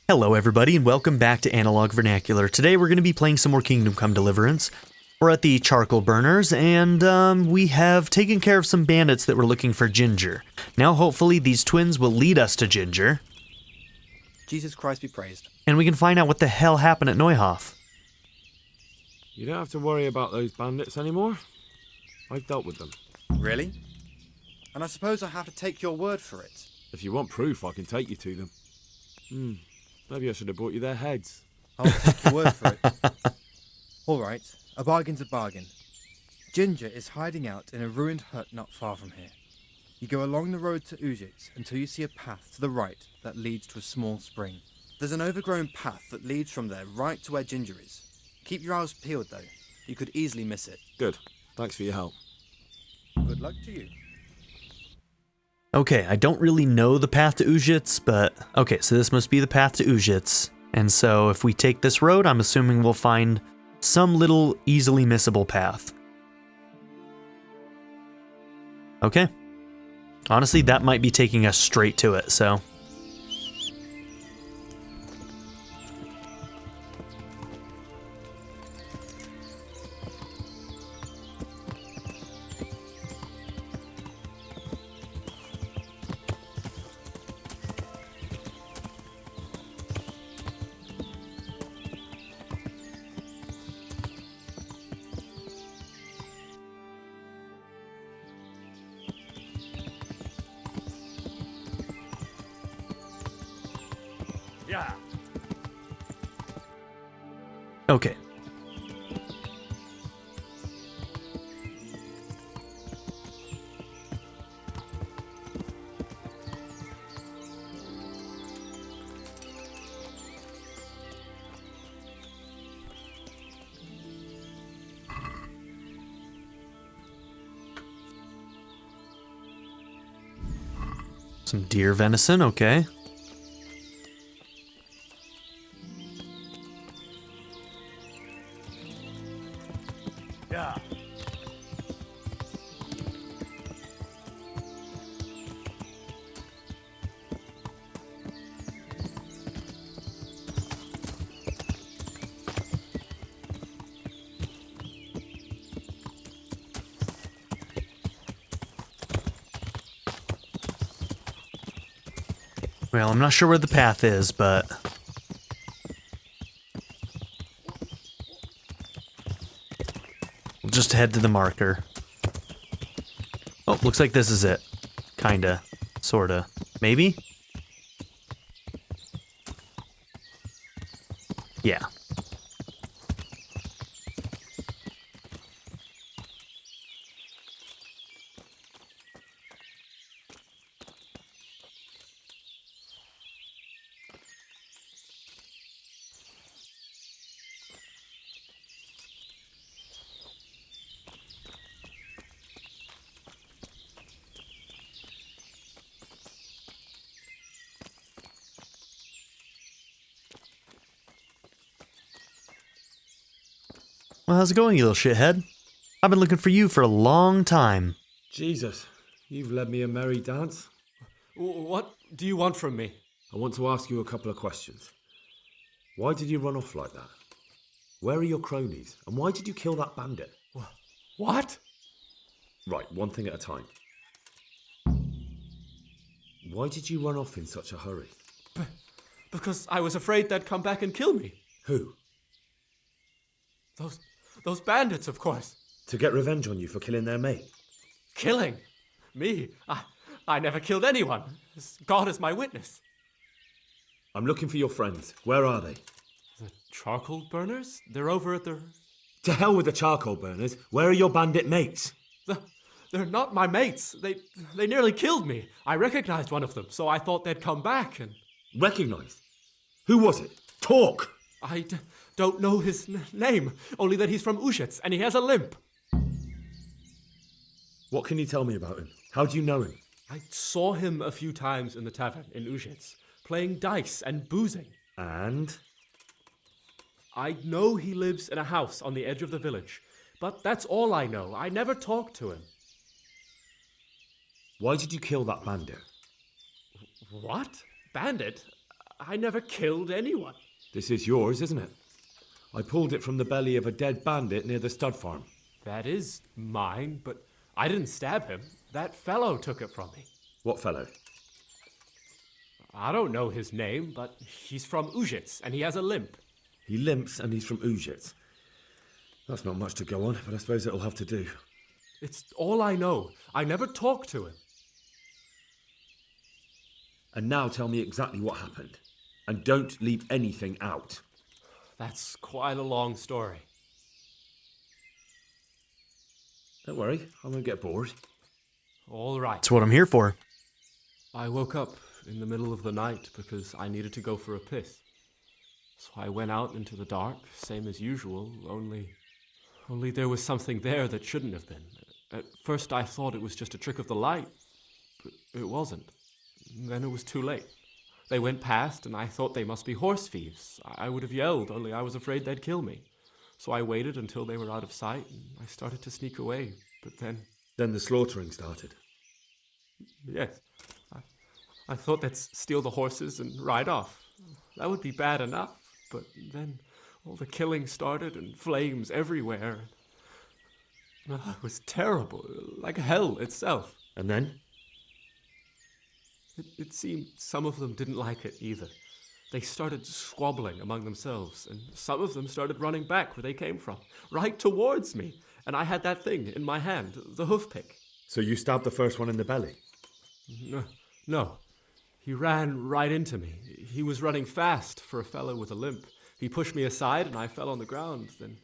Hello everybody and welcome back to Analog Vernacular. Today we're going to be playing some more Kingdom Come Deliverance. We're at the charcoal burners and we have taken care of some bandits that were looking for Ginger. Now hopefully these twins will lead us to Ginger. Jesus Christ be praised. And we can find out what the hell happened at Neuhof. You don't have to worry about those bandits anymore. I've dealt with them. Really? And I suppose I have to take your word for it. If you want proof, I can take you to them. Maybe I should have brought you their heads. I'll take your word for it. All right, a bargain's a bargain. Ginger is hiding out in a ruined hut not far from here. You go along the road to Uzhitz until you see a path to the right that leads to a small spring. There's an overgrown path that leads from there right to where Ginger is. Keep your eyes peeled though. You could easily miss it. Good. Thanks for your help. Good luck to you. Okay, I don't really know the path to Uzhitz, but okay, so this must be the path to Uzhitz. And so if we take this road, I'm assuming we'll find some little easily missable path. Okay. Honestly, that might be taking us straight to it, so... Yeah. Okay. Some deer venison, okay. Yeah. Well, I'm not sure where the path is, but... we'll just head to the marker. Oh, looks like this is it. Kinda. Sorta. Maybe? Yeah. Well, how's it going, you little shithead? I've been looking for you for a long time. Jesus, you've led me a merry dance. What do you want from me? I want to ask you a couple of questions. Why did you run off like that? Where are your cronies? And why did you kill that bandit? What? Right, one thing at a time. Why did you run off in such a hurry? Because I was afraid they'd come back and kill me. Who? Those bandits, of course. To get revenge on you for killing their mate? Killing? Me? I never killed anyone. God is my witness. I'm looking for your friends. Where are they? The charcoal burners? They're over at the... To hell with the charcoal burners. Where are your bandit mates? They're not my mates. They nearly killed me. I recognized one of them, so I thought they'd come back and... Recognized? Who was it? Talk! I don't know his name, only that he's from Uzhitz and he has a limp. What can you tell me about him? How do you know him? I saw him a few times in the tavern in Uzhitz, playing dice and boozing. And? I know he lives in a house on the edge of the village, but that's all I know. I never talked to him. Why did you kill that bandit? What? Bandit? I never killed anyone. This is yours, isn't it? I pulled it from the belly of a dead bandit near the stud farm. That is mine, but I didn't stab him. That fellow took it from me. What fellow? I don't know his name, but he's from Uzhitz, and he has a limp. He limps and he's from Uzhitz. That's not much to go on, but I suppose it'll have to do. It's all I know. I never talked to him. And now tell me exactly what happened. And don't leave anything out. That's quite a long story. Don't worry, I won't get bored. All right. That's what I'm here for. I woke up in the middle of the night because I needed to go for a piss. So I went out into the dark, same as usual, only there was something there that shouldn't have been. At first I thought it was just a trick of the light, but it wasn't. Then it was too late. They went past, and I thought they must be horse thieves. I would have yelled, only I was afraid they'd kill me. So I waited until they were out of sight, and I started to sneak away. But then... Then the slaughtering started. Yes. I thought they'd steal the horses and ride off. That would be bad enough. But then all the killing started, and flames everywhere. It was terrible, like hell itself. And then? It seemed some of them didn't like it either. They started squabbling among themselves, and some of them started running back where they came from, right towards me. And I had that thing in my hand, the hoof pick. So you stabbed the first one in the belly? No. He ran right into me. He was running fast for a fellow with a limp. He pushed me aside, and I fell on the ground. Then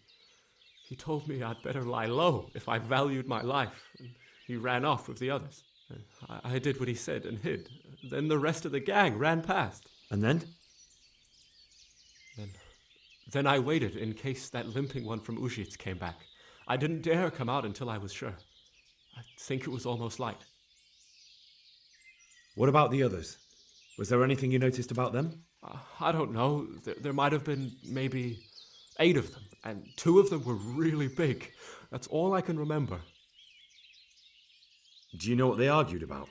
he told me I'd better lie low if I valued my life. And he ran off with the others. I did what he said and hid. Then the rest of the gang ran past. And then? Then I waited in case that limping one from Uzhitz came back. I didn't dare come out until I was sure. I think it was almost light. What about the others? Was there anything you noticed about them? I don't know. There might have been maybe 8 of them, and 2 of them were really big. That's all I can remember. Do you know what they argued about?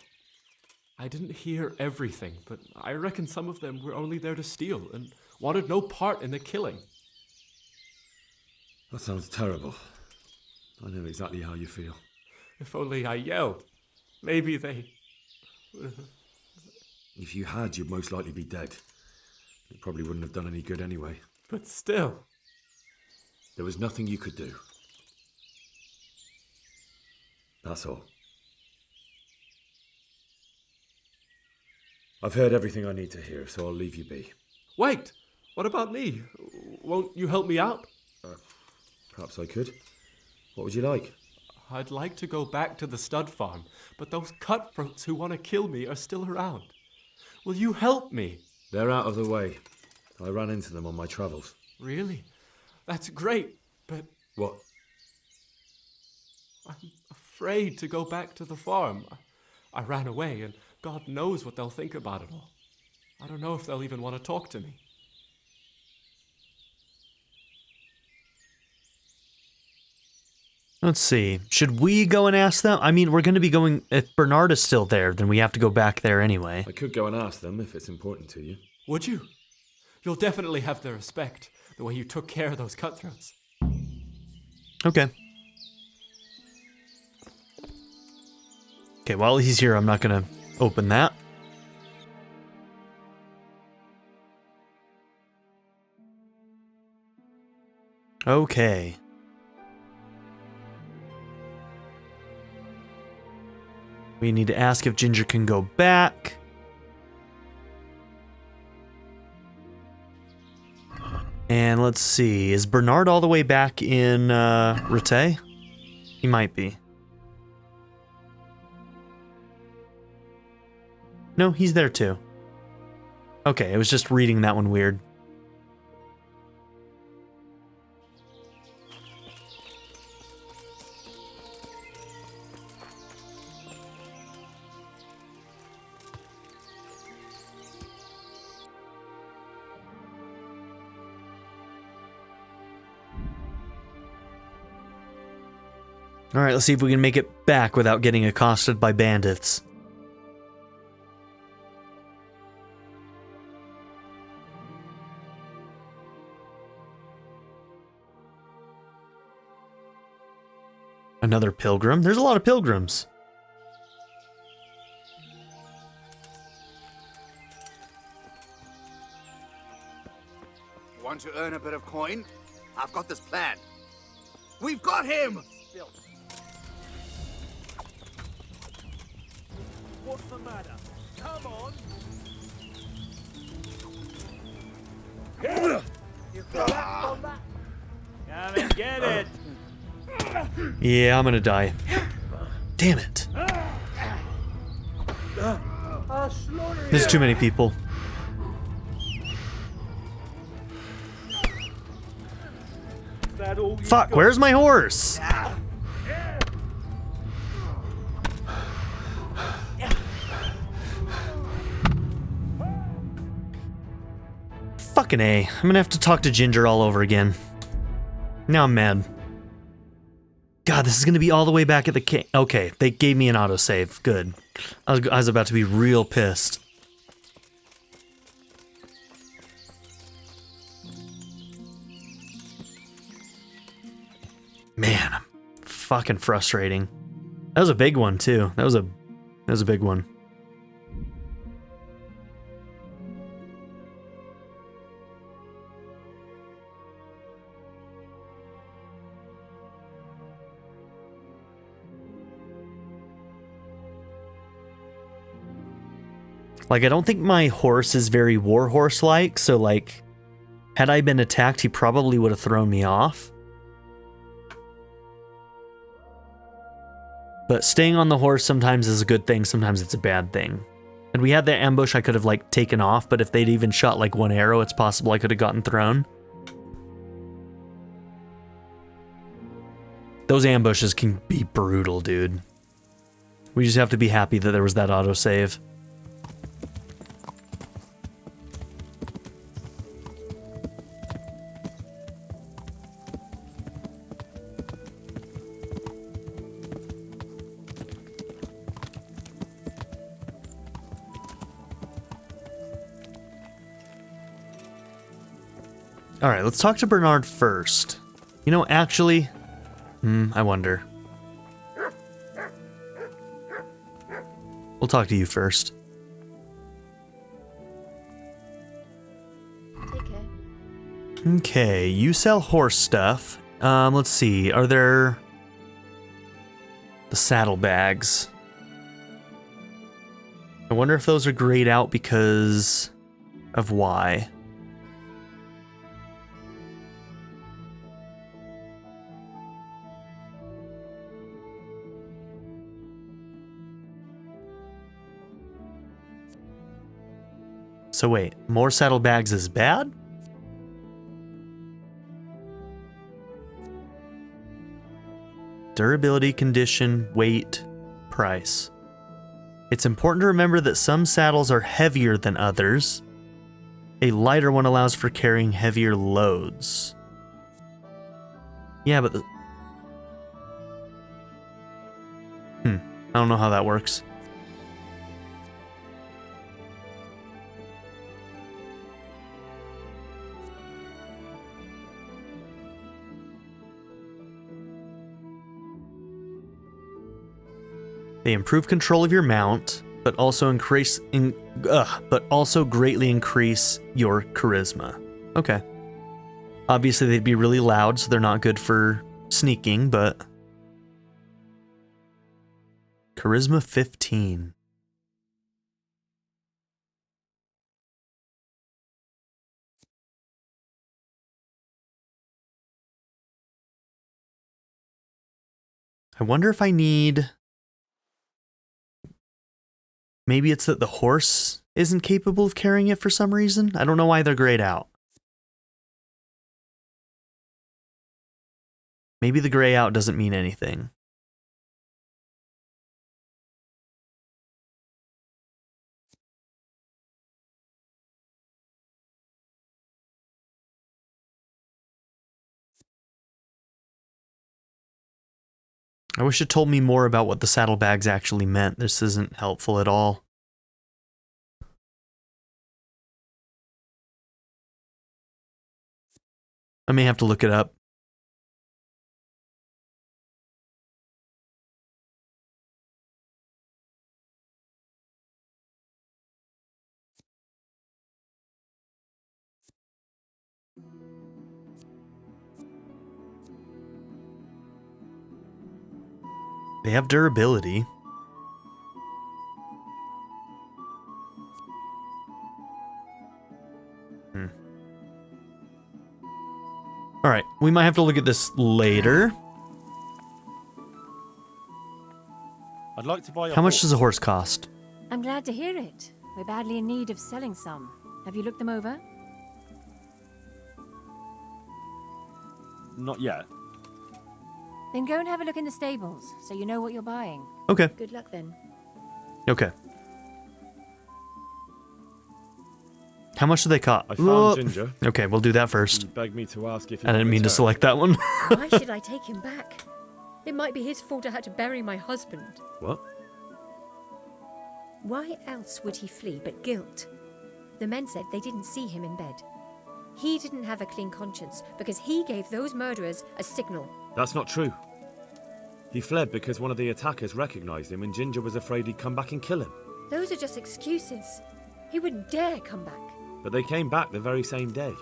I didn't hear everything, but I reckon some of them were only there to steal and wanted no part in the killing. That sounds terrible. I know exactly how you feel. If only I yelled. Maybe they... If you had, you'd most likely be dead. It probably wouldn't have done any good anyway. But still... There was nothing you could do. That's all. I've heard everything I need to hear, so I'll leave you be. Wait! What about me? Won't you help me out? Perhaps I could. What would you like? I'd like to go back to the stud farm, but those cutthroats who want to kill me are still around. Will you help me? They're out of the way. I ran into them on my travels. Really? That's great, but What? I'm afraid to go back to the farm. I ran away, and God knows what they'll think about it all. I don't know if they'll even want to talk to me. Let's see. Should we go and ask them? I mean, we're going to be going... If Bernard is still there, then we have to go back there anyway. I could go and ask them if it's important to you. Would you? You'll definitely have their respect, the way you took care of those cutthroats. Okay. Okay, while he's here, I'm not going to open that. Okay. We need to ask if Ginger can go back. And let's see, is Bernard all the way back in Rate? He might be. No, he's there too. Okay, I was just reading that one weird. Alright, let's see if we can make it back without getting accosted by bandits. Another pilgrim? There's a lot of pilgrims. Want to earn a bit of coin? I've got this plan. We've got him! What's the matter? Come on! You collapsed on that? Come and get it! Yeah, I'm gonna die. Damn it. There's too many people. Fuck, where's my horse? Fucking A. I'm gonna have to talk to Ginger all over again. Now I'm mad. God, this is gonna be all the way back at the okay, they gave me an autosave. Good. I was about to be real pissed. Man, fucking frustrating. That was a big one too. That was a big one. Like, I don't think my horse is very warhorse-like, so, like, had I been attacked, he probably would have thrown me off. But staying on the horse sometimes is a good thing, sometimes it's a bad thing. And we had that ambush I could have, like, taken off, but if they'd even shot, like, one arrow, it's possible I could have gotten thrown. Those ambushes can be brutal, dude. We just have to be happy that there was that autosave. Alright, let's talk to Bernard first. You know, actually... I wonder. We'll talk to you first. Take care. Okay, you sell horse stuff. Let's see, are there... the saddlebags. I wonder if those are grayed out because of why. So wait, more saddlebags is bad? Durability, condition, weight, price. It's important to remember that some saddles are heavier than others. A lighter one allows for carrying heavier loads. Yeah, but I don't know how that works. They improve control of your mount, but also greatly increase your charisma. Okay. Obviously, they'd be really loud, so they're not good for sneaking, but charisma 15. I wonder if I need... Maybe it's that the horse isn't capable of carrying it for some reason? I don't know why they're grayed out. Maybe the gray out doesn't mean anything. I wish it told me more about what the saddlebags actually meant. This isn't helpful at all. I may have to look it up. They have durability. All right, we might have to look at this later. I'd like to buy a How much horse. does a horse cost? I'm glad to hear it. We're badly in need of selling some. Have you looked them over? Not yet. Then go and have a look in the stables, so you know what you're buying. Okay, Good luck then. okay. How much do they cost? I found Ginger. Okay, we'll do that first. He begged me to ask if he I didn't could mean to return. select that one. Why should I take him back? It might be his fault I had to bury my husband. What? Why else would he flee but guilt? The men said they didn't see him in bed. He didn't have a clean conscience because he gave those murderers a signal. That's not true. He fled because one of the attackers recognized him and Ginger was afraid he'd come back and kill him. Those are just excuses. He wouldn't dare come back. But they came back the very same day.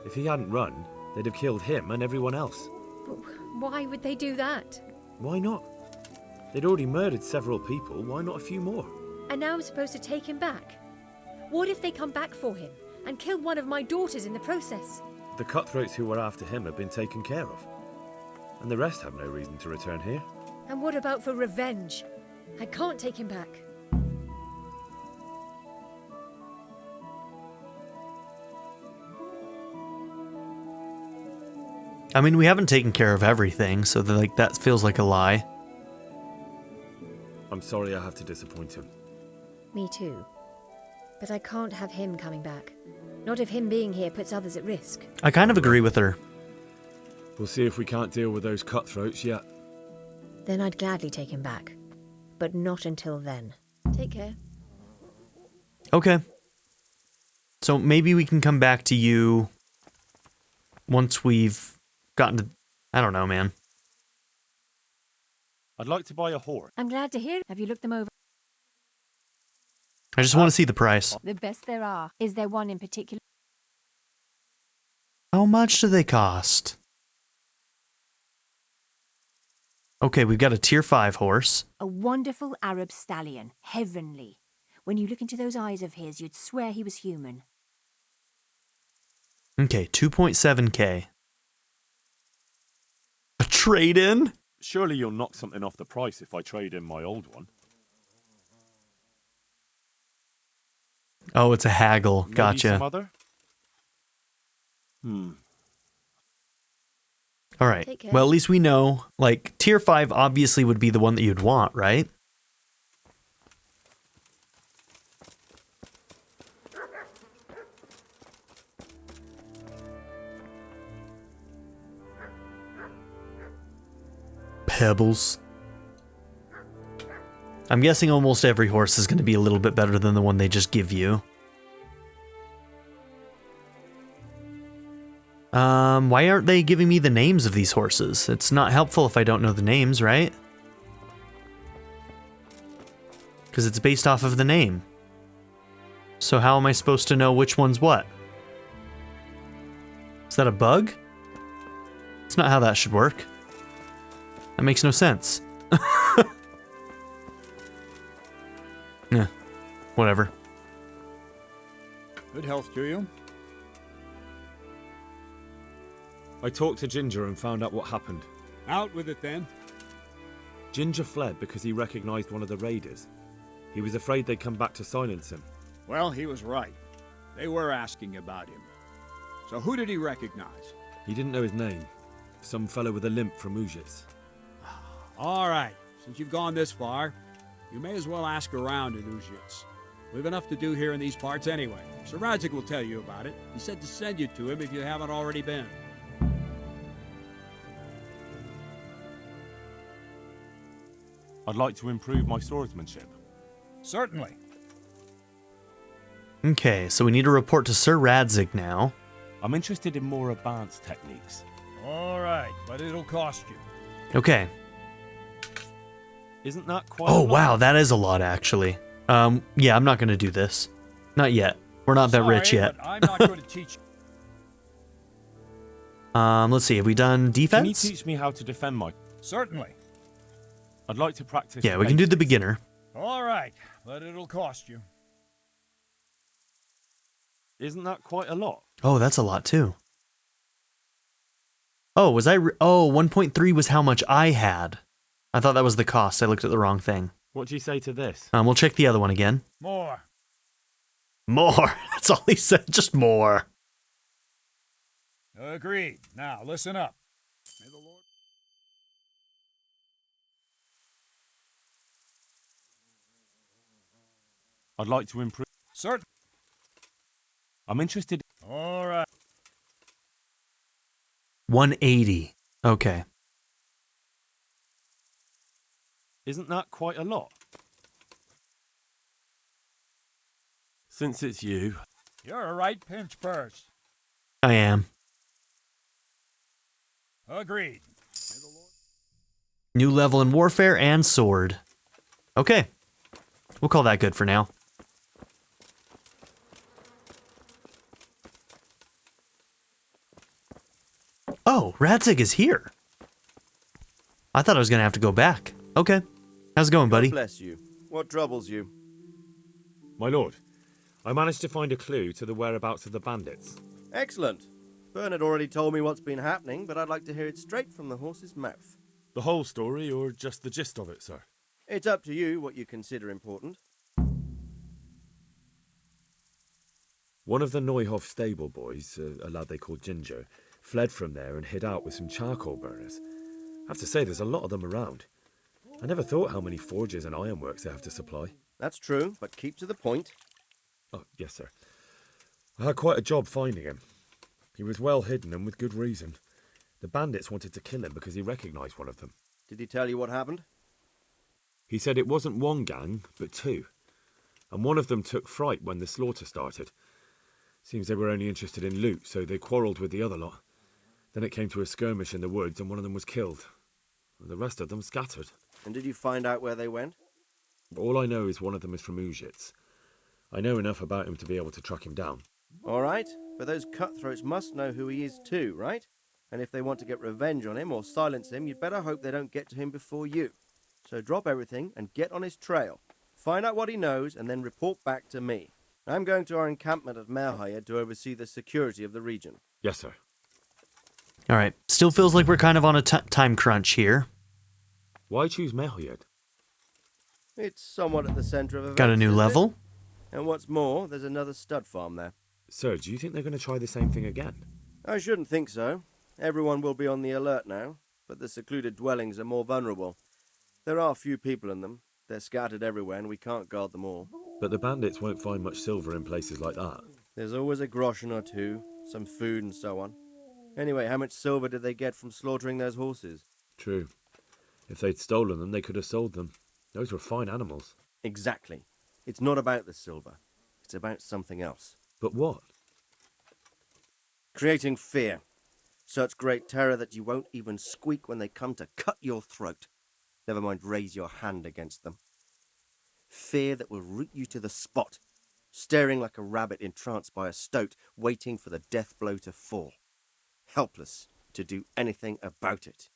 If he hadn't run, they'd have killed him and everyone else. But why would they do that? Why not? They'd already murdered several people, why not a few more? And now I'm supposed to take him back? What if they come back for him and kill one of my daughters in the process? The cutthroats who were after him have been taken care of. And the rest have no reason to return here. And what about for revenge? I can't take him back. I mean, we haven't taken care of everything, so that feels like a lie. I'm sorry I have to disappoint him. Me too. But I can't have him coming back. Not if him being here puts others at risk. I kind of agree with her. We'll see if we can't deal with those cutthroats yet. Then I'd gladly take him back. But not until then. Take care. Okay. So maybe we can come back to you once we've gotten to... I don't know, man. I'd like to buy a horse. I'm glad to hear it. Have you looked them over? I just want to see the price. The best there are. Is there one in particular? How much do they cost? Okay, we've got a tier 5 horse. A wonderful Arab stallion. Heavenly. When you look into those eyes of his, you'd swear he was human. Okay, 2.7k. A trade-in? Surely you'll knock something off the price if I trade in my old one. Oh, it's a haggle. Maybe Gotcha. some other? All right. Take care. Well, at least we know, like, tier 5 obviously would be the one that you'd want, right? Pebbles. I'm guessing almost every horse is going to be a little bit better than the one they just give you. Why aren't they giving me the names of these horses? It's not helpful if I don't know the names, right? Because it's based off of the name. So how am I supposed to know which one's what? Is that a bug? That's not how that should work. That makes no sense. Yeah, whatever. Good health to you. I talked to Ginger and found out what happened. Out with it then. Ginger fled because he recognized one of the raiders. He was afraid they'd come back to silence him. Well, he was right. They were asking about him. So who did he recognize? He didn't know his name. Some fellow with a limp from Uzhitz. All right, since you've gone this far, you may as well ask around at Uzhitz. We've enough to do here in these parts anyway. Sir Radzig will tell you about it. He said to send you to him if you haven't already been. I'd like to improve my swordsmanship. Certainly. Okay, so we need to report to Sir Radzig now. I'm interested in more advanced techniques. All right, but it'll cost you. Okay. Isn't that quite Oh, a lot? wow, that is a lot, actually. Yeah, I'm not going to do this. Not yet. We're not that rich yet. But I'm not going to teach you. Let's see, have we done Can you defense? teach me how to defend my... Certainly. I'd like to practice. Yeah, we can do the beginner. All right, but it'll cost you. Isn't that quite a lot? Oh, that's a lot too. Oh, was I? Oh, 1.3 was how much I had. I thought that was the cost. I looked at the wrong thing. What do you say to this? We'll check the other one again. More. More. That's all he said. Just more. Agreed. Now, listen up. May the Lord... I'd like to improve. Certain. I'm interested. All right. 180. Okay. Isn't that quite a lot? Since it's you. You're a right pinch purse. I am. Agreed. New level in warfare and sword. Okay. We'll call that good for now. Oh, Radzig is here. I thought I was going to have to go back. Okay. How's it going, buddy? God bless you. What troubles you? My lord, I managed to find a clue to the whereabouts of the bandits. Excellent. Bernard already told me what's been happening, but I'd like to hear it straight from the horse's mouth. The whole story or just the gist of it, sir? It's up to you what you consider important. One of the Neuhoff stable boys, a lad they called Ginger, fled from there and hid out with some charcoal burners. I have to say, there's a lot of them around. I never thought how many forges and ironworks they have to supply. That's true, but keep to the point. Oh, yes, sir. I had quite a job finding him. He was well hidden and with good reason. The bandits wanted to kill him because he recognised one of them. Did he tell you what happened? He said it wasn't one gang, but two. And one of them took fright when the slaughter started. Seems they were only interested in loot, so they quarrelled with the other lot. Then it came to a skirmish in the woods and one of them was killed. The rest of them scattered. And did you find out where they went? All I know is one of them is from Uzhitz. I know enough about him to be able to track him down. All right, but those cutthroats must know who he is too, right? And if they want to get revenge on him or silence him, you'd better hope they don't get to him before you. So drop everything and get on his trail. Find out what he knows and then report back to me. I'm going to our encampment at Merhayed to oversee the security of the region. Yes, sir. All right. Still feels like we're kind of on a time crunch here. Why choose Merhayed? It's somewhat at the centre of events. Got a new level? And what's more, there's another stud farm there. Sir, do you think they're going to try the same thing again? I shouldn't think so. Everyone will be on the alert now, but the secluded dwellings are more vulnerable. There are few people in them. They're scattered everywhere and we can't guard them all. But the bandits won't find much silver in places like that. There's always a groschen or two, some food and so on. Anyway, how much silver did they get from slaughtering those horses? True. If they'd stolen them, they could have sold them. Those were fine animals. Exactly. It's not about the silver. It's about something else. But what? Creating fear. Such great terror that you won't even squeak when they come to cut your throat. Never mind raise your hand against them. Fear that will root you to the spot, staring like a rabbit entranced by a stoat, waiting for the death blow to fall. Helpless to do anything about it.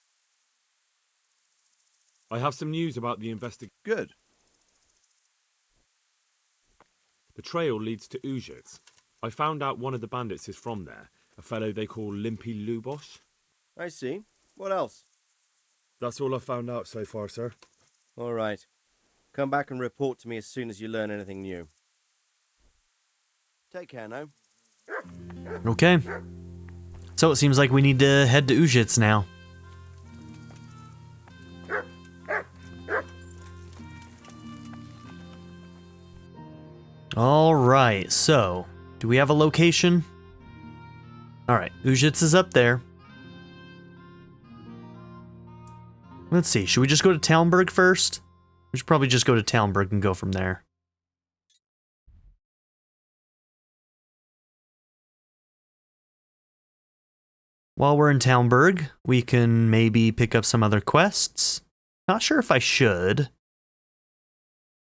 I have some news about the investigation. Good. The trail leads to Uzhitz. I found out one of the bandits is from there, a fellow they call Limpy Lubosh. I see. What else? That's all I found out so far, sir. All right. Come back and report to me as soon as you learn anything new. Take care now. Okay. So it seems like we need to head to Uzhitz now. All right, so do we have a location? All right, Uzhitz is up there. Let's see, should we just go to Talmberg first? We should probably just go to Talmberg and go from there. While we're in Talmberg, we can maybe pick up some other quests. Not sure if I should.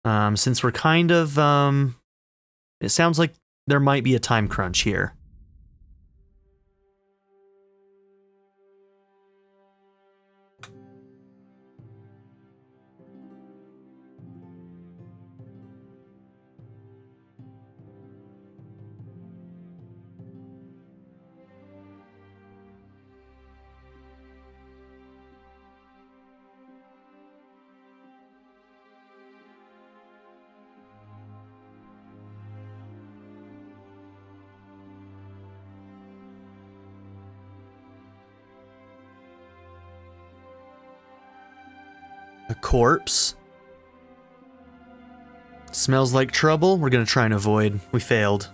Since we're kind of, it sounds like there might be a time crunch here. A corpse. Smells like trouble. We're gonna try and avoid. We failed.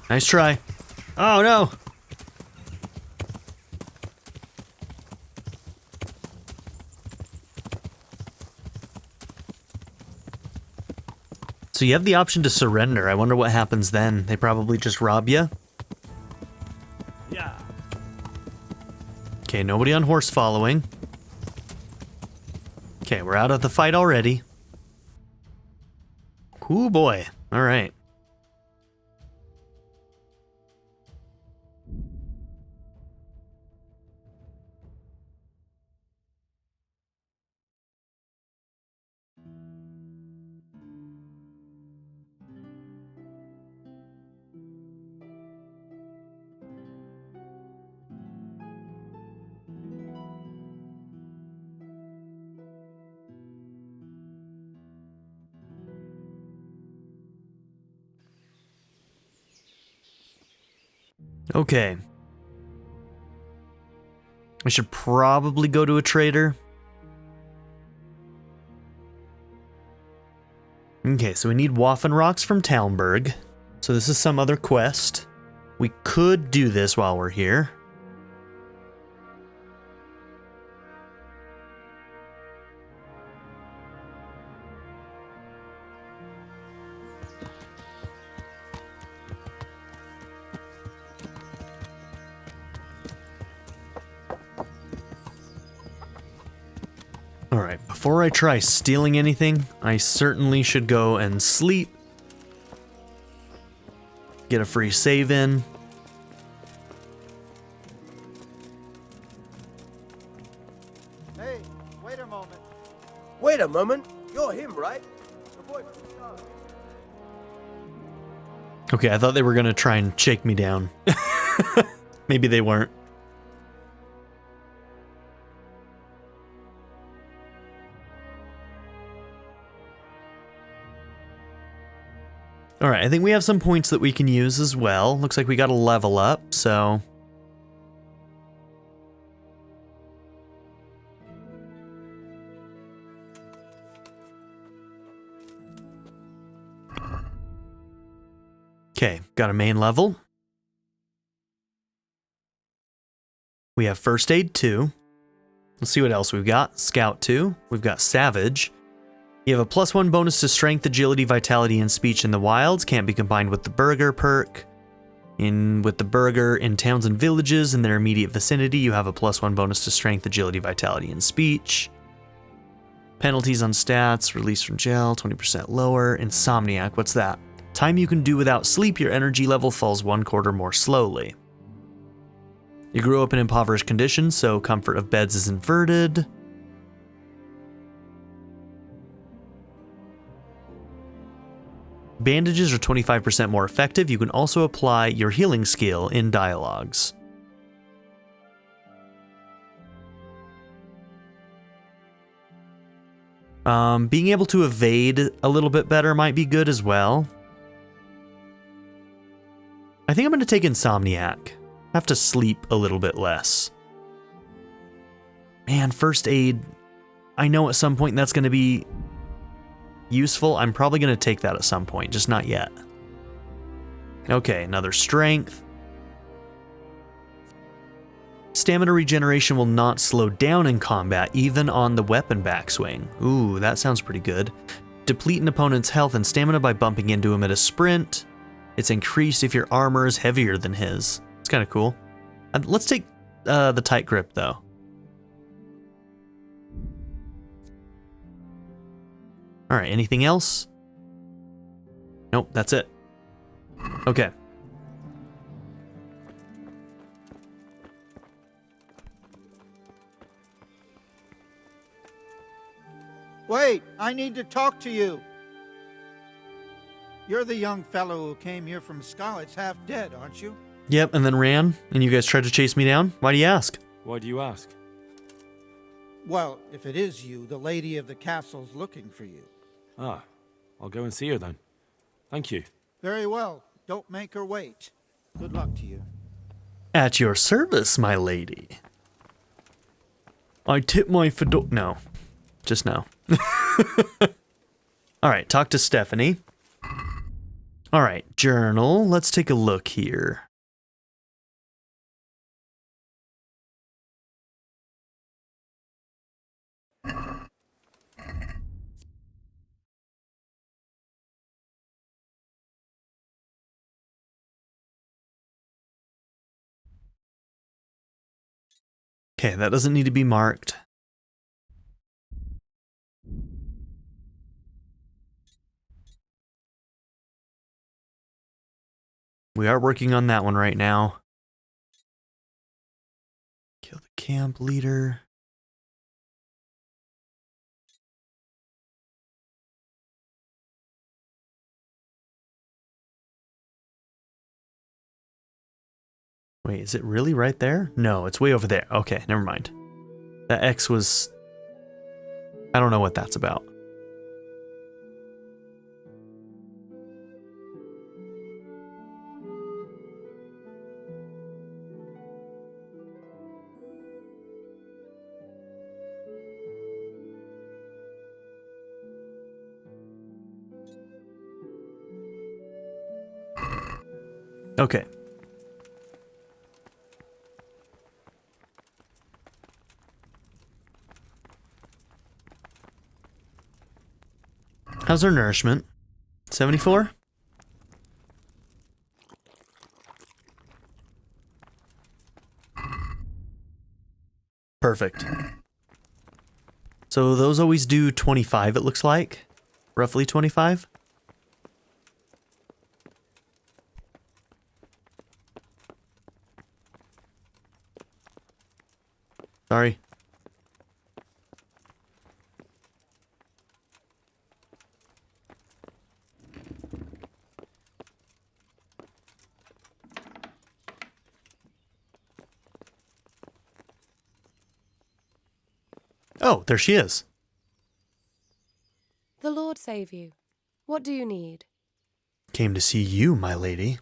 Nice try. Oh no! So you have the option to surrender. I wonder what happens then. They probably just rob you. Yeah. Okay, nobody on horse following. Okay, we're out of the fight already. Cool boy. All right. Okay. I should probably go to a trader. Okay, so we need Waffen rocks from Talmberg. So this is some other quest. We could do this while we're here. Alright, before I try stealing anything, I certainly should go and sleep. Get a free save in. Hey, wait a moment. Wait a moment. You're him, right? The boy from the start. Okay, I thought they were gonna try and shake me down. Maybe they weren't. Alright, I think we have some points that we can use as well. Looks like we got a level up, so... Okay, got a main level. We have First Aid 2. Let's see what else we've got. Scout 2. We've got Savage. You have a +1 bonus to Strength, Agility, Vitality, and Speech in the Wilds. Can't be combined with the Burger perk. With the Burger in towns and villages in their immediate vicinity, you have a +1 bonus to Strength, Agility, Vitality, and Speech. Penalties on stats. Release from jail, 20% lower. Insomniac, what's that? Time you can do without sleep, your energy level falls 1/4 more slowly. You grew up in impoverished conditions, so comfort of beds is inverted. Bandages are 25% more effective. You can also apply your healing skill in dialogues. Being able to evade a little bit better might be good as well. I think I'm going to take Insomniac. Have to sleep a little bit less. Man, First Aid, I know at some point that's going to be useful. I'm probably going to take that at some point, just not yet. Okay, another Strength. Stamina regeneration will not slow down in combat, even on the weapon backswing. Ooh, that sounds pretty good. Deplete an opponent's health and stamina by bumping into him at a sprint. It's increased if your armor is heavier than his. It's kind of cool. Let's take the Tight Grip, though. Alright, anything else? Nope, that's it. Okay. Wait, I need to talk to you. You're the young fellow who came here from Skalitz half dead, aren't you? Yep, and then ran, and you guys tried to chase me down? Why do you ask? Why do you ask? Well, if it is you, the lady of the castle's looking for you. Ah, I'll go and see her then. Thank you. Very well. Don't make her wait. Good luck to you. At your service, my lady. I tip my fedora. No. Just no. Alright, talk to Stephanie. Alright, journal. Let's take a look here. Okay, that doesn't need to be marked. We are working on that one right now. Kill the camp leader. Wait, is it really right there? No, it's way over there. Okay, never mind. That X was... I don't know what that's about. Okay. How's her nourishment? 74? Perfect. So those always do 25, it looks like. Roughly 25? Sorry. Oh, there she is. The Lord save you. What do you need? Came to see you, my lady.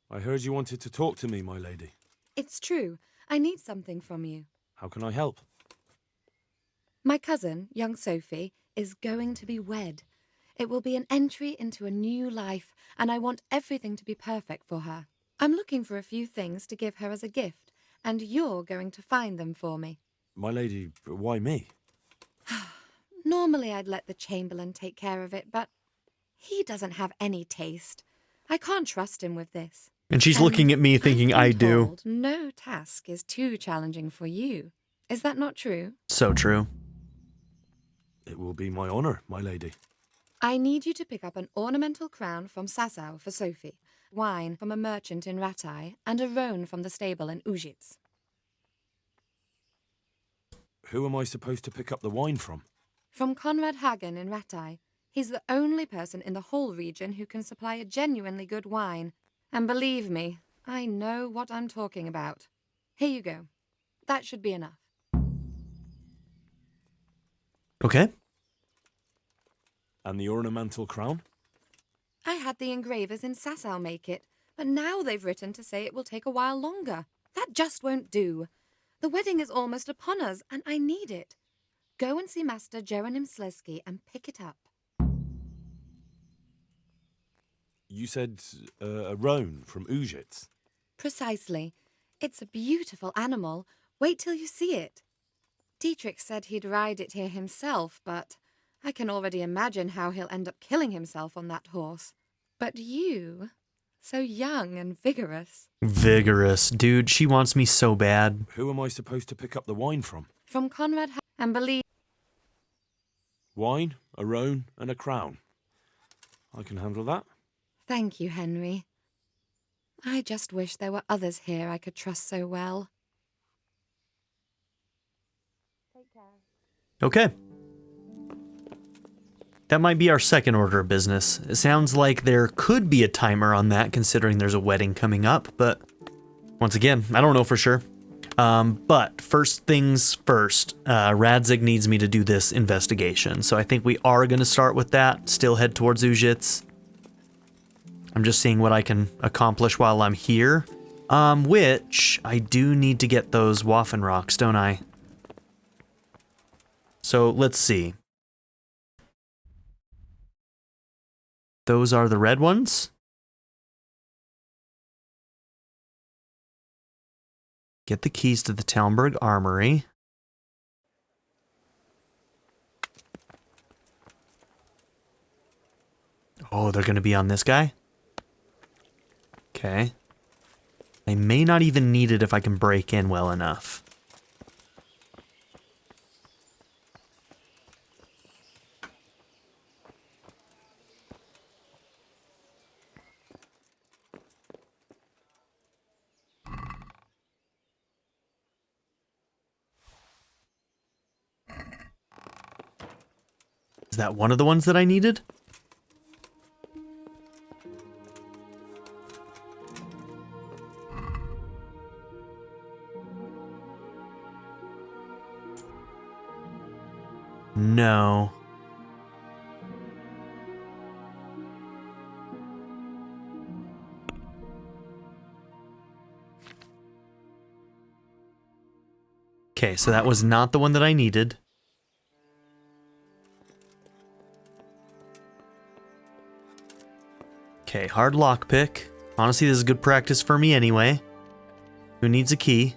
I heard you wanted to talk to me, my lady. It's true. I need something from you. How can I help? My cousin, young Sophie, is going to be wed. It will be an entry into a new life, and I want everything to be perfect for her. I'm looking for a few things to give her as a gift, and you're going to find them for me. My lady, why me? Normally I'd let the Chamberlain take care of it, but he doesn't have any taste. I can't trust him with this. And she's looking at me thinking I do. Told no task is too challenging for you. Is that not true? So true. It will be my honor, my lady. I need you to pick up an ornamental crown from Sasau for Sophie, wine from a merchant in Ratai, and a roan from the stable in Uzhitz. Who am I supposed to pick up the wine from? From Conrad Hagen in Ratai. He's the only person in the whole region who can supply a genuinely good wine. And believe me, I know what I'm talking about. Here you go. That should be enough. Okay. And the ornamental crown? I had the engravers in Sasau make it, but now they've written to say it will take a while longer. That just won't do. The wedding is almost upon us, and I need it. Go and see Master Jeronim Slesky and pick it up. You said a roan from Uzhitz. Precisely. It's a beautiful animal. Wait till you see it. Dietrich said he'd ride it here himself, but I can already imagine how he'll end up killing himself on that horse. But you, so young and vigorous. Vigorous. Dude, she wants me so bad. Who am I supposed to pick up the wine from? From Conrad and believe... Wine, a roan, and a crown. I can handle that. Thank you, Henry. I just wish there were others here I could trust so well. Take care. Okay. That might be our second order of business. It sounds like there could be a timer on that considering there's a wedding coming up, but once again, I don't know for sure. But first things first, Radzig needs me to do this investigation, so I think we are going to start with that, still head towards Uzhitz. I'm just seeing what I can accomplish while I'm here. Which I do need to get those Waffen rocks, don't I? So let's see. Those are the red ones. Get the keys to the Talmberg Armory. Oh, they're going to be on this guy? Okay. I may not even need it if I can break in well enough. Is that one of the ones that I needed? No. Okay, so that was not the one that I needed. Okay, hard lockpick. Honestly, this is good practice for me anyway. Who needs a key?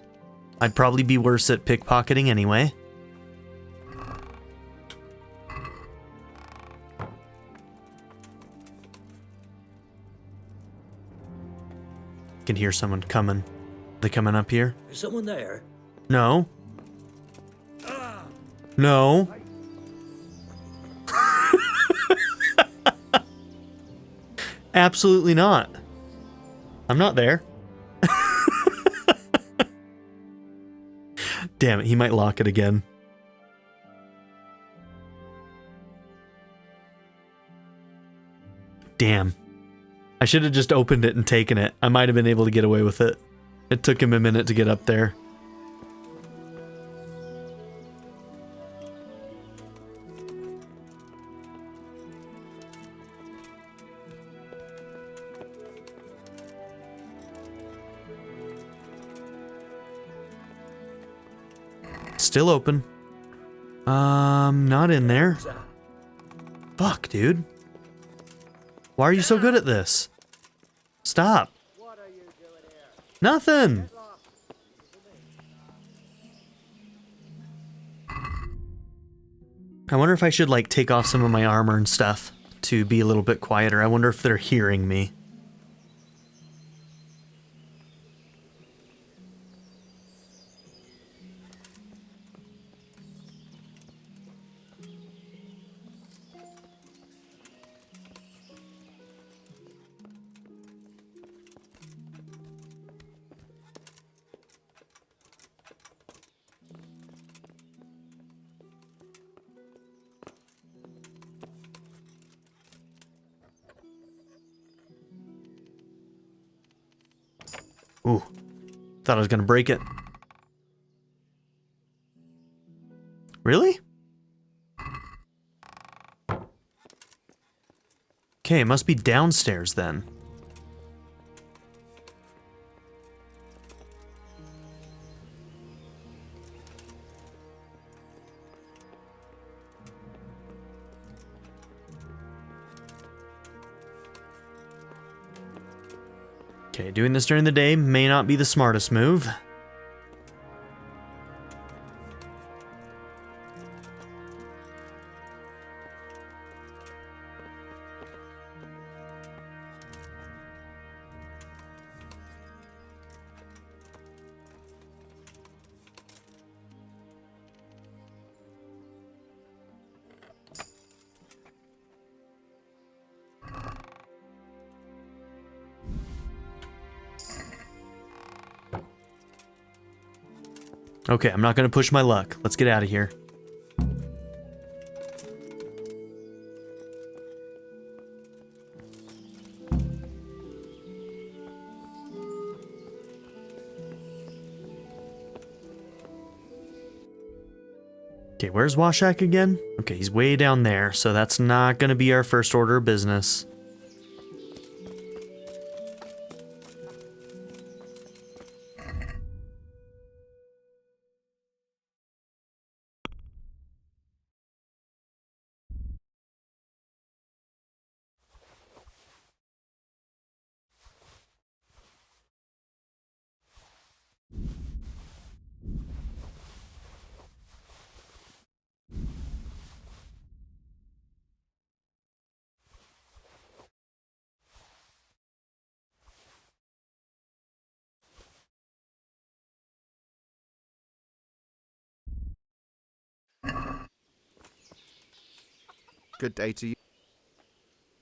I'd probably be worse at pickpocketing anyway. Can hear someone coming. Are they coming up here? Is someone there? No. No. Absolutely not. I'm not there. Damn it, he might lock it again. Damn. I should have just opened it and taken it. I might have been able to get away with it. It took him a minute to get up there. Still open. Not in there. Fuck, dude. Why are you so good at this? Stop. Nothing. I wonder if I should, like, take off some of my armor and stuff to be a little bit quieter. I wonder if they're hearing me. Ooh, thought I was gonna break it. Really? Okay, it must be downstairs then. Okay, doing this during the day may not be the smartest move. Okay, I'm not gonna push my luck. Let's get out of here. Okay, where's Washak again? Okay, he's way down there, so that's not gonna be our first order of business. Good day to you.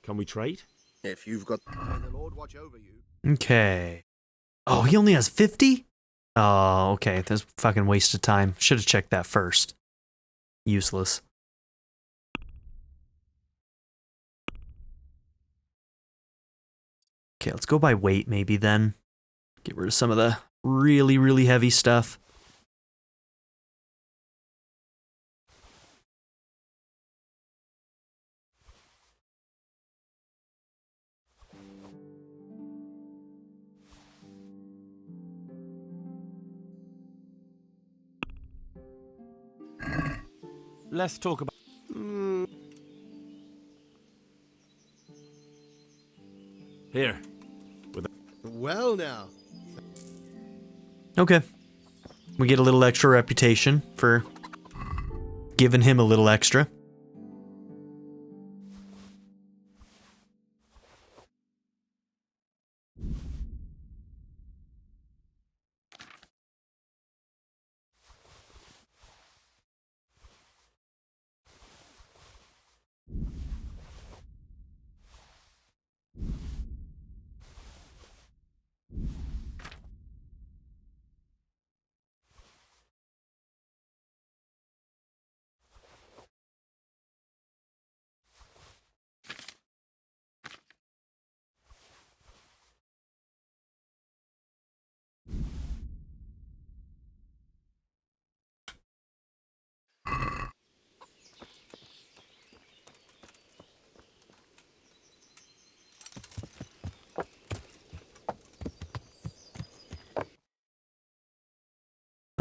Can we trade? If you've got... May the Lord watch over you. Okay. Oh, he only has 50? Oh, okay. That's fucking waste of time. Should have checked that first. Useless. Okay, let's go by weight maybe then. Get rid of some of the really, really heavy stuff. Let's talk about... Here. Well now. Okay. We get a little extra reputation for giving him a little extra.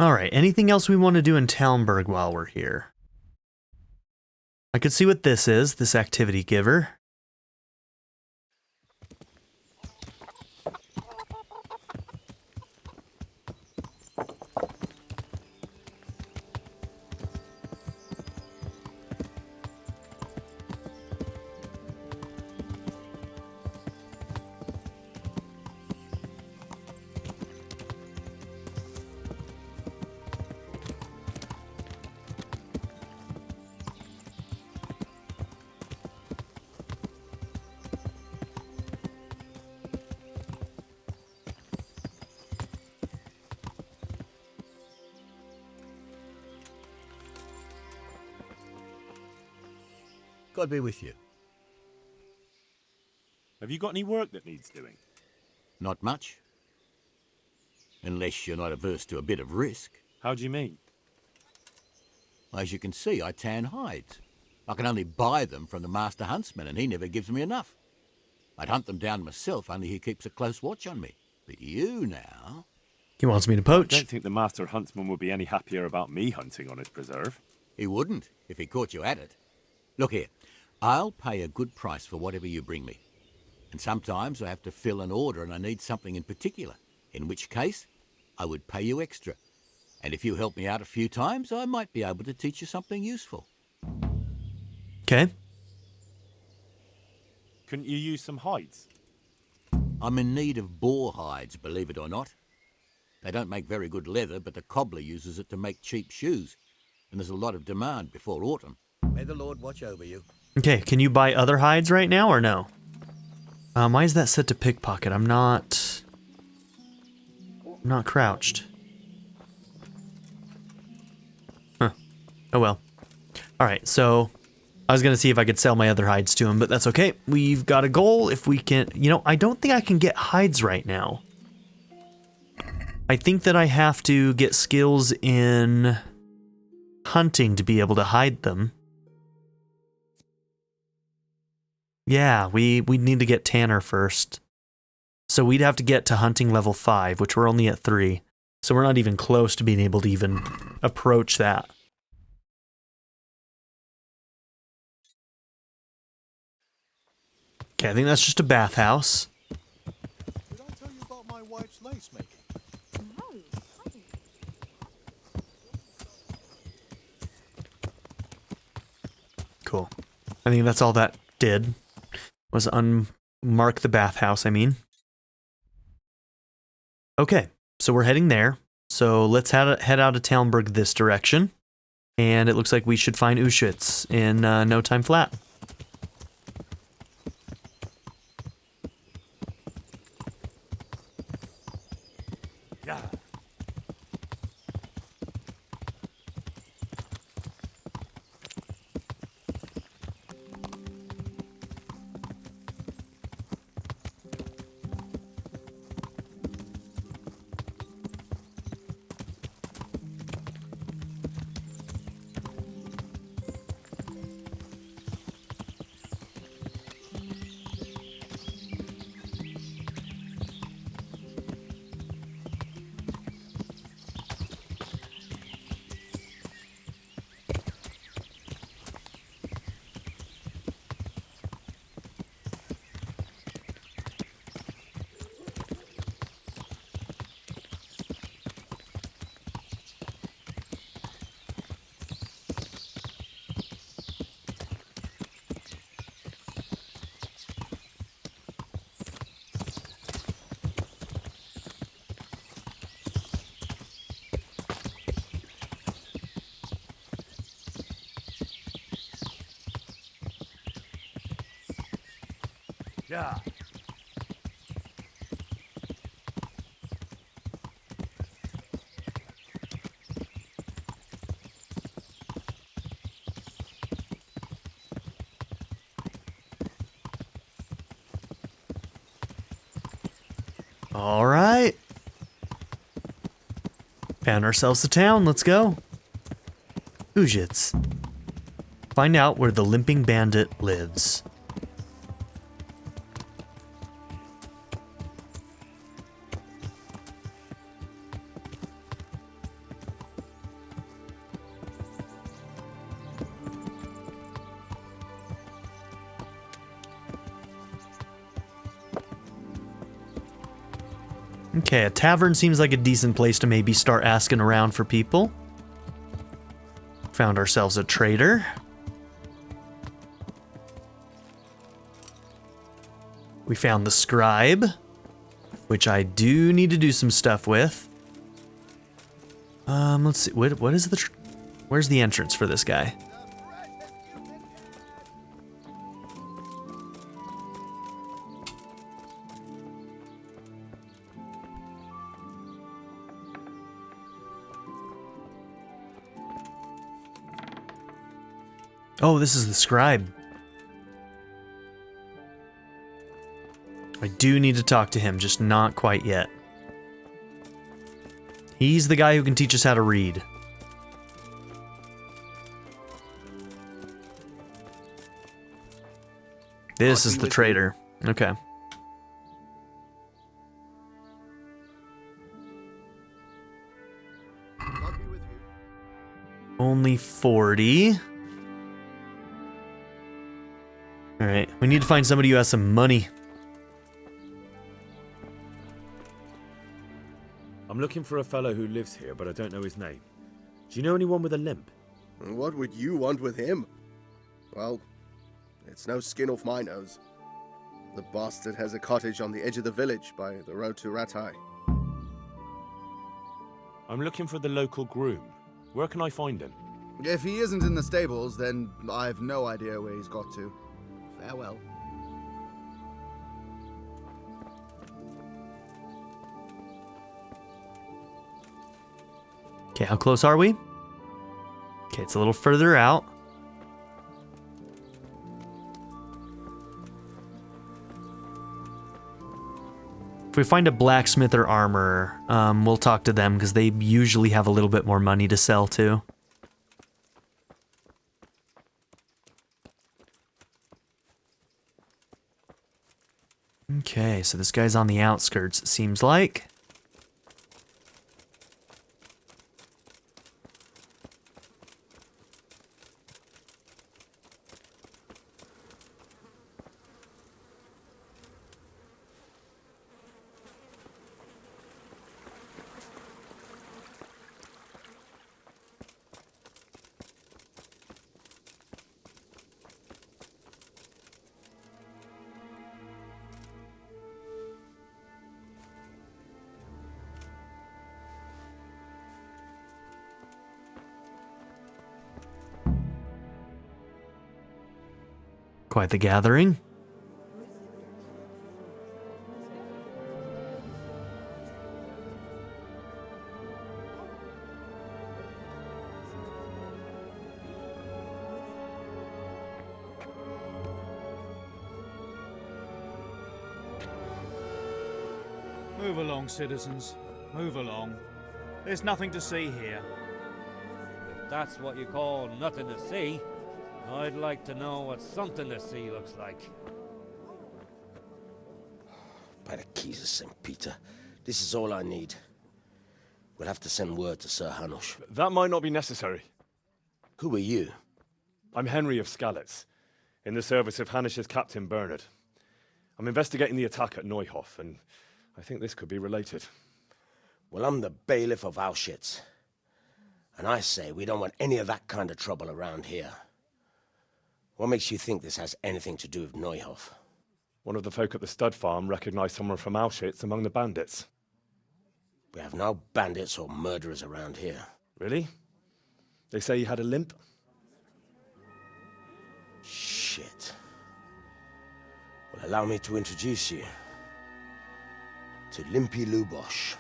Alright, anything else we want to do in Talmberg while we're here? I could see what this is, this activity giver. God be with you. Have you got any work that needs doing? Not much. Unless you're not averse to a bit of risk. How do you mean? As you can see, I tan hides. I can only buy them from the master huntsman, and he never gives me enough. I'd hunt them down myself, only he keeps a close watch on me. But you now... He wants me to poach. I don't think the master huntsman would be any happier about me hunting on his preserve. He wouldn't, if he caught you at it. Look here, I'll pay a good price for whatever you bring me. And sometimes I have to fill an order and I need something in particular, in which case I would pay you extra. And if you help me out a few times, I might be able to teach you something useful. Okay. Couldn't you use some hides? I'm in need of boar hides, believe it or not. They don't make very good leather, but the cobbler uses it to make cheap shoes. And there's a lot of demand before autumn. May the Lord watch over you. Okay, can you buy other hides right now or no? Why is that set to pickpocket? I'm not crouched. Huh. Oh well. Alright, so I was going to see if I could sell my other hides to him, but that's okay. We've got a goal if we can... You know, I don't think I can get hides right now. I think that I have to get skills in hunting to be able to hide them. Yeah, we need to get Tanner first. So we'd have to get to hunting level 5, which we're only at 3. So we're not even close to being able to even approach that. Okay, I think that's just a bathhouse. Did I tell you about my wife's lace making? No, I didn't. Cool. I think that's all that did. Was unmark the bathhouse, I mean. Okay, so we're heading there. So let's head out of Talmberg this direction. And it looks like we should find Uzhitz in no time flat. Yeah. All right. Found ourselves a town. Let's go. Uzhitz. Find out where the limping bandit lives. Okay, a tavern seems like a decent place to maybe start asking around for people. Found ourselves a trader. We found the scribe, which I do need to do some stuff with. Let's see. What is the? Where's the entrance for this guy? Oh, this is the scribe. I do need to talk to him, just not quite yet. He's the guy who can teach us how to read. This is the trader. Okay. Only 40. Alright, we need to find somebody who has some money. I'm looking for a fellow who lives here, but I don't know his name. Do you know anyone with a limp? What would you want with him? Well, it's no skin off my nose. The bastard has a cottage on the edge of the village by the road to Ratai. I'm looking for the local groom. Where can I find him? If he isn't in the stables, then I've no idea where he's got to. Farewell. Okay, how close are we? Okay, it's a little further out. If we find a blacksmith or armorer, we'll talk to them because they usually have a little bit more money to sell too. Okay, so this guy's on the outskirts, it seems like. Quite the gathering. Move along, citizens. Move along. There's nothing to see here. If that's what you call nothing to see, I'd like to know what something to see looks like. By the keys of St. Peter, this is all I need. We'll have to send word to Sir Hanush. That might not be necessary. Who are you? I'm Henry of Skalitz, in the service of Hanush's Captain Bernard. I'm investigating the attack at Neuhof, and I think this could be related. Well, I'm the bailiff of Auschwitz. And I say we don't want any of that kind of trouble around here. What makes you think this has anything to do with Neuhof? One of the folk at the stud farm recognized someone from Auschwitz among the bandits. We have no bandits or murderers around here. Really? They say he had a limp? Shit. Well, allow me to introduce you to Limpy Lubosh.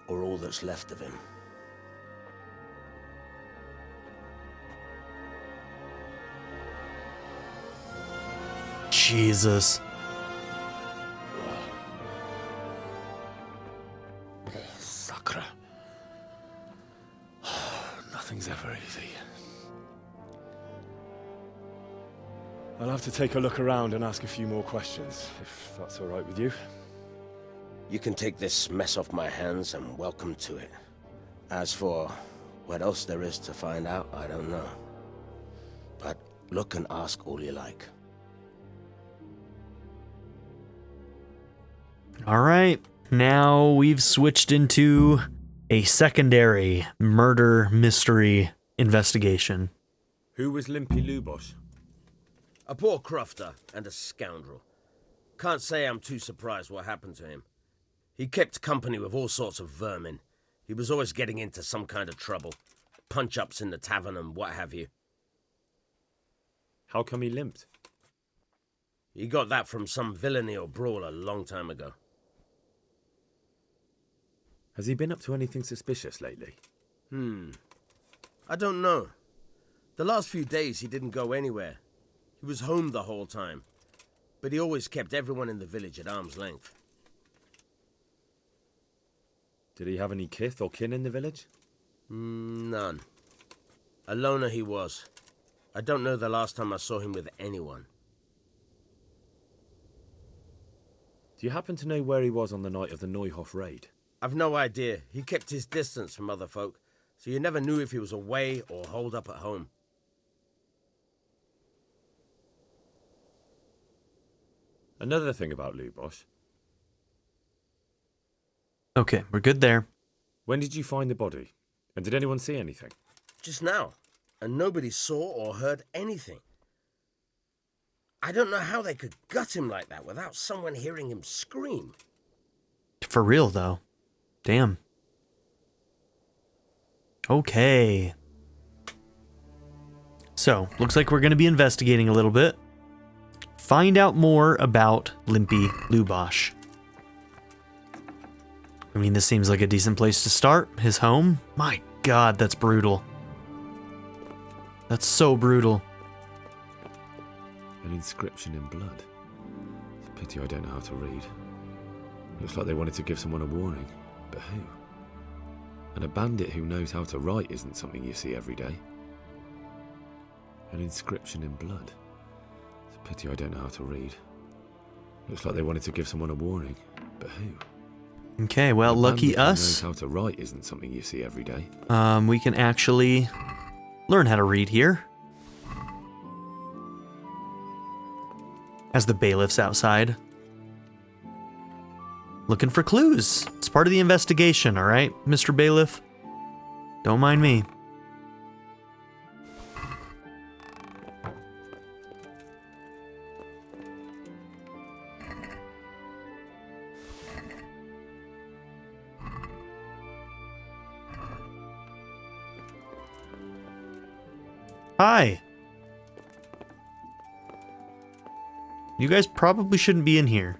Or all that's left of him. Jesus. Sakra. Nothing's ever easy. I'll have to take a look around and ask a few more questions, if that's all right with you. You can take this mess off my hands and welcome to it. As for what else there is to find out, I don't know. But look and ask all you like. All right, now we've switched into a secondary murder mystery investigation. Who was Limpy Lubosh? A poor crofter and a scoundrel. Can't say I'm too surprised what happened to him. He kept company with all sorts of vermin. He was always getting into some kind of trouble. Punch-ups in the tavern and what have you. How come he limped? He got that from some villainy or brawl a long time ago. Has he been up to anything suspicious lately? I don't know. The last few days he didn't go anywhere. He was home the whole time. But he always kept everyone in the village at arm's length. Did he have any kith or kin in the village? None. A loner he was. I don't know the last time I saw him with anyone. Do you happen to know where he was on the night of the Neuhof raid? I've no idea. He kept his distance from other folk, so you never knew if he was away or holed up at home. Another thing about Lubosh. Okay, we're good there. When did you find the body? And did anyone see anything? Just now, and nobody saw or heard anything. I don't know how they could gut him like that without someone hearing him scream. For real, though. Damn. Okay. So, looks like we're going to be investigating a little bit. Find out more about Limpy Lubosh. I mean, this seems like a decent place to start. His home? My God, that's brutal. That's so brutal. An inscription in blood. It's a pity I don't know how to read. Looks like they wanted to give someone a warning. But who? And a bandit who knows how to write isn't something you see every day. An inscription in blood. It's a pity I don't know how to read. Looks like they wanted to give someone a warning. But who? Okay, well, lucky us. Who knows how to write isn't something you see every day. We can actually learn how to read here. As the bailiff's outside. Looking for clues. It's part of the investigation, all right, Mr. Bailiff? Don't mind me. Hi. You guys probably shouldn't be in here.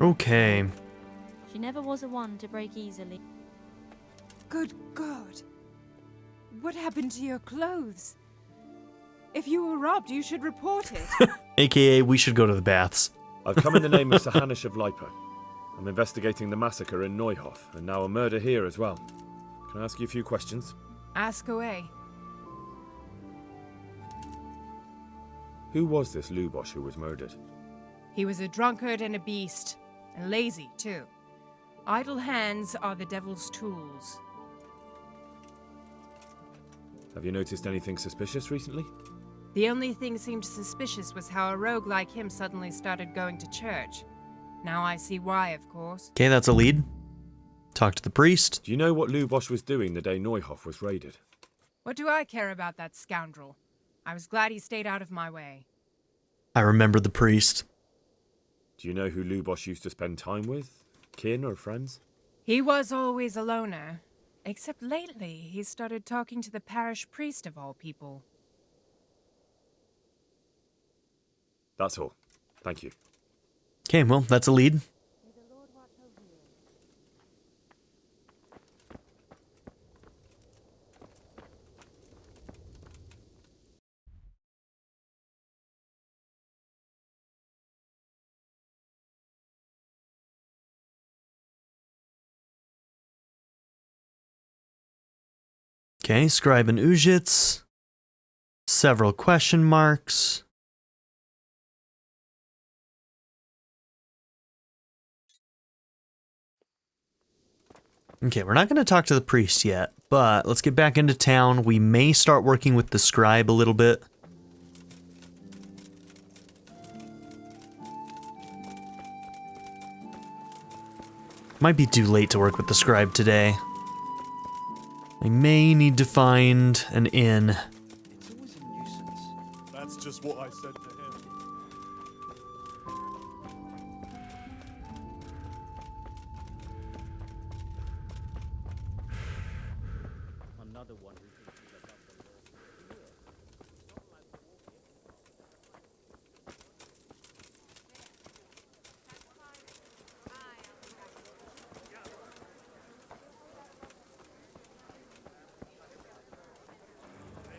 Okay. She never was a one to break easily. Good God. What happened to your clothes? If you were robbed, you should report it. AKA, we should go to the baths. I've come in the name of Sir Hanish of Lipo. I'm investigating the massacre in Neuhof, and now a murder here as well. Can I ask you a few questions? Ask away. Who was this Lubosh who was murdered? He was a drunkard and a beast, and lazy, too. Idle hands are the devil's tools. Have you noticed anything suspicious recently? The only thing seemed suspicious was how a rogue like him suddenly started going to church. Now I see why, of course. Okay, that's a lead. Talk to the priest. Do you know what Lubosh was doing the day Neuhof was raided? What do I care about that scoundrel? I was glad he stayed out of my way. I remember the priest. Do you know who Lubosh used to spend time with? Kin or friends? He was always a loner. Except lately, he started talking to the parish priest of all people. That's all. Thank you. Okay, well, that's a lead. Okay, scribe and Uzhitz. Several question marks. Okay, we're not going to talk to the priest yet, but let's get back into town. We may start working with the scribe a little bit. Might be too late to work with the scribe today. I may need to find an inn. It's always a nuisance. That's just what I said to him. Another one.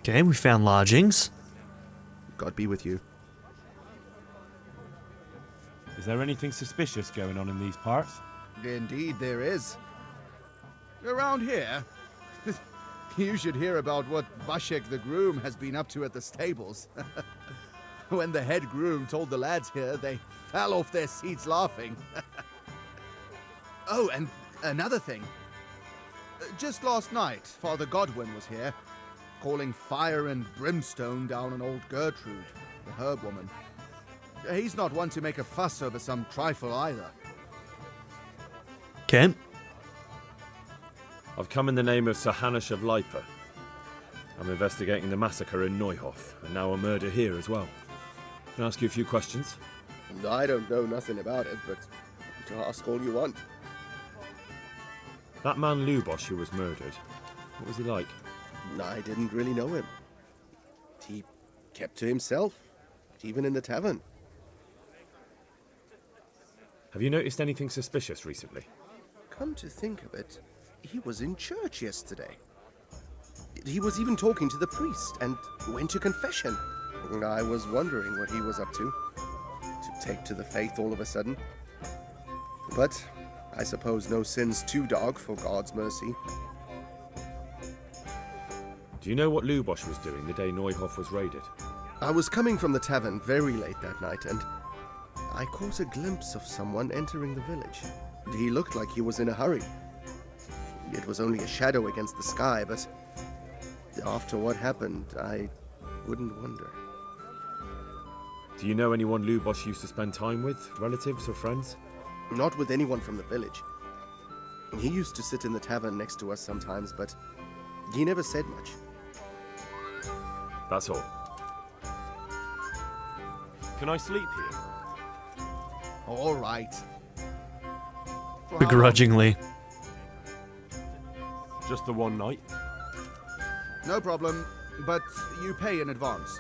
Okay, we found lodgings. God be with you. Is there anything suspicious going on in these parts? Indeed there is. Around here, you should hear about what Vashek the groom has been up to at the stables. When the head groom told the lads here, they fell off their seats laughing. Oh, and another thing. Just last night, Father Godwin was here, calling fire and brimstone down on old Gertrude, the herb woman. He's not one to make a fuss over some trifle either. Okay. I've come in the name of Sir Hanush of Lipa. I'm investigating the massacre in Neuhof, and now a murder here as well. Can I ask you a few questions? I don't know nothing about it, but ask all you want. That man Lubosh who was murdered, what was he like? I didn't really know him. He kept to himself, even in the tavern. Have you noticed anything suspicious recently? Come to think of it, he was in church yesterday. He was even talking to the priest and went to confession. I was wondering what he was up to take to the faith all of a sudden. But I suppose no sin's too dark for God's mercy. Do you know what Lubosh was doing the day Neuhof was raided? I was coming from the tavern very late that night, and I caught a glimpse of someone entering the village. He looked like he was in a hurry. It was only a shadow against the sky, but after what happened, I wouldn't wonder. Do you know anyone Lubosh used to spend time with? Relatives or friends? Not with anyone from the village. He used to sit in the tavern next to us sometimes, but he never said much. That's all. Can I sleep here? All right. Begrudgingly. Just the one night? No problem, but you pay in advance.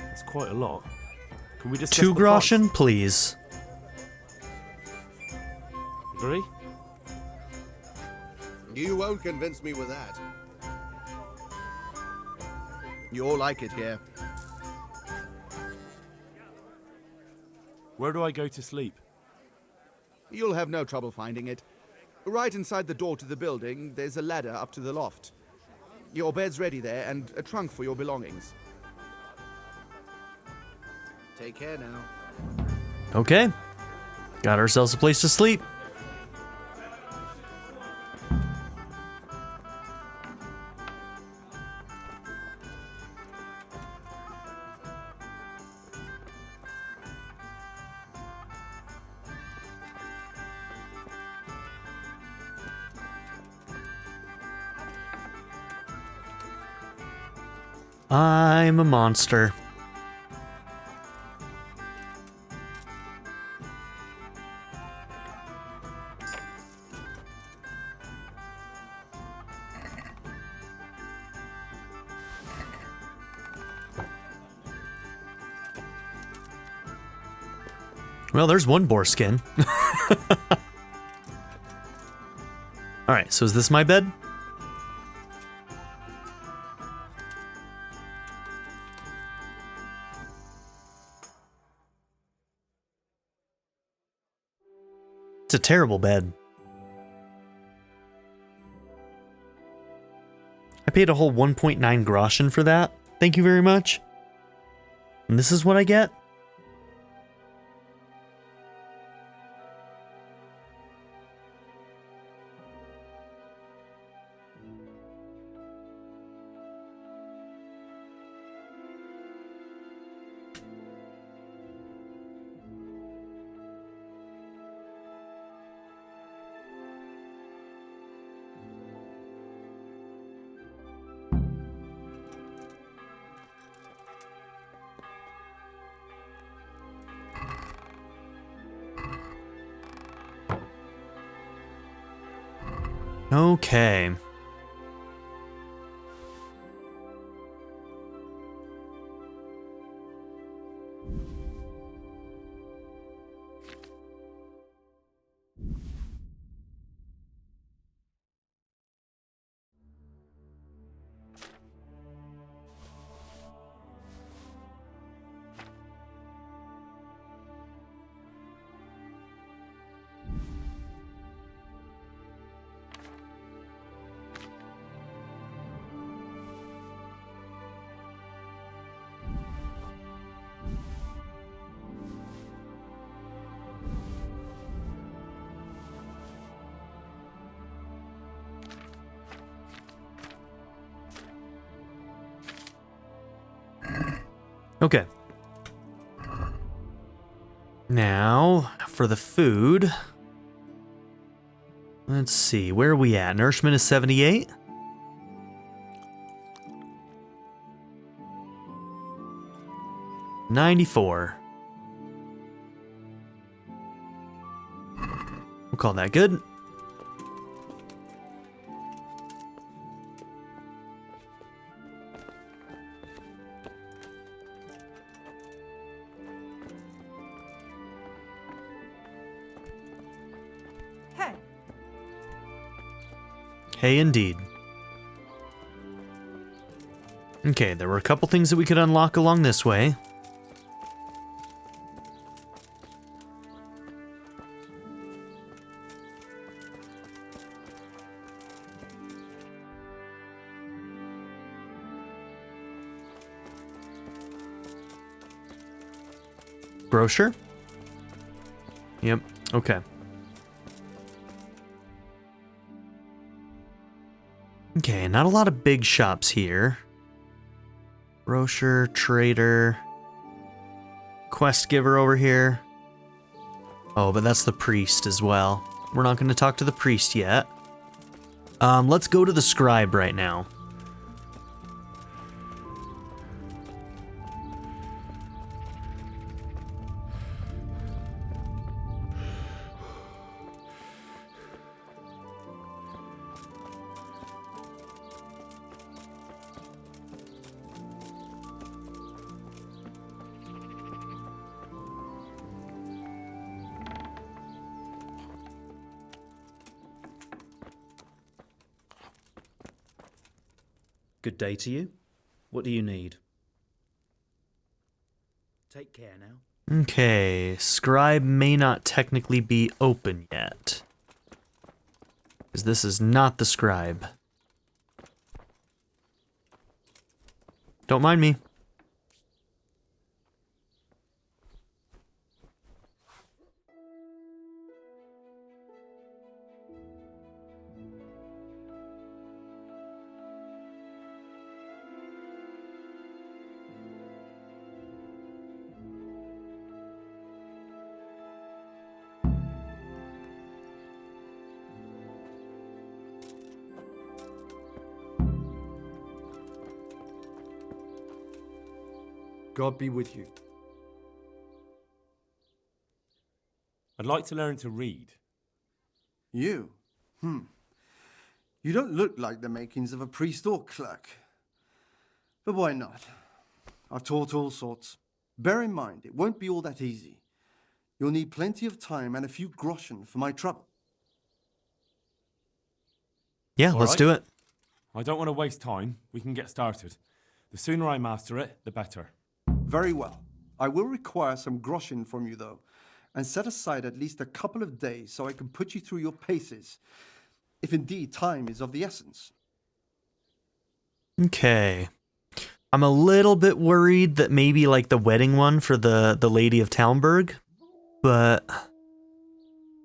That's quite a lot. Can we discuss 2 the groschen, please. price? Agree? You won't convince me with that. You'll like it here. Where do I go to sleep? You'll have no trouble finding it. Right inside the door to the building, there's a ladder up to the loft. Your bed's ready there, and a trunk for your belongings. Take care now. Okay. Got ourselves a place to sleep. I'm a monster. Well, there's one boar skin. Alright, so is this my bed? It's a terrible bed. I paid a whole 1.9 groschen for that. Thank you very much. And this is what I get? Okay. Okay. Now, for the food. Let's see, where are we at? Nourishment is 78? $94. We'll call that good. Hey, indeed. Okay, there were a couple things that we could unlock along this way. Grocer? Yep, okay. Okay, not a lot of big shops here. Grocer, trader, quest giver over here. Oh, but that's the priest as well. We're not going to talk to the priest yet. Let's go to the scribe right now. Good day to you. What do you need? Take care now. Okay, scribe may not technically be open yet. Because this is not the scribe. Don't mind me. God be with you. I'd like to learn to read. You? You don't look like the makings of a priest or clerk. But why not? I've taught all sorts. Bear in mind, it won't be all that easy. You'll need plenty of time and a few groschen for my trouble. Yeah, let's do it. I don't want to waste time. We can get started. The sooner I master it, the better. Very well. I will require some groschen from you, though, and set aside at least a couple of days so I can put you through your paces, if indeed time is of the essence. Okay. I'm a little bit worried that maybe like the wedding one for the Lady of Talmberg, but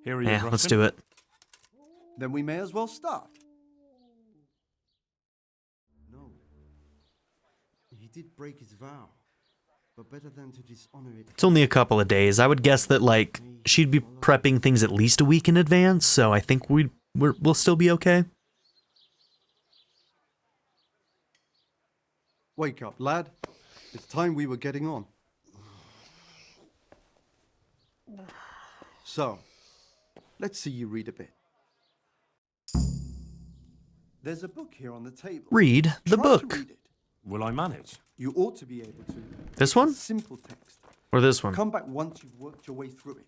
Here yeah, let's do it. Then we may as well start. No. He did break his vow, but better than to dishonor it. It's only a couple of days. I would guess that like she'd be prepping things at least a week in advance, so I think we'll still be okay. Wake up, lad. It's time we were getting on. So, let's see you read a bit. There's a book here on the table. Read the Try book. to read it. Will I manage? You ought to be able to. This It's one? simple text. Or this one? Come back once you've worked your way through it.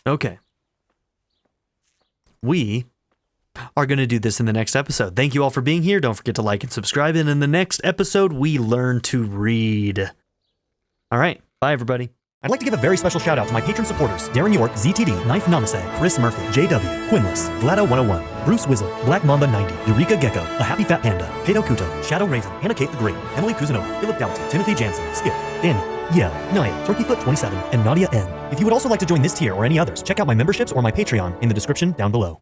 Okay. We are going to do this in the next episode. Thank you all for being here. Don't forget to like and subscribe. And in the next episode, we learn to read. All right. Bye, everybody. I'd like to give a very special shout out to my patron supporters: Darren York, ZTD, Knife Namaste, Chris Murphy, JW, Quinless, Vlado101, Bruce Wizzle, Black Mamba 90, Eureka Gecko, A Happy Fat Panda, Kato Kuto, Shadow Raven, Hannah Kate the Great, Emily Kuzanova, Philip Dalton, Timothy Jansen, Skip, Danny, Yeah, Naya, Turkeyfoot 27, and Nadia N. If you would also like to join this tier or any others, check out my memberships or my Patreon in the description down below.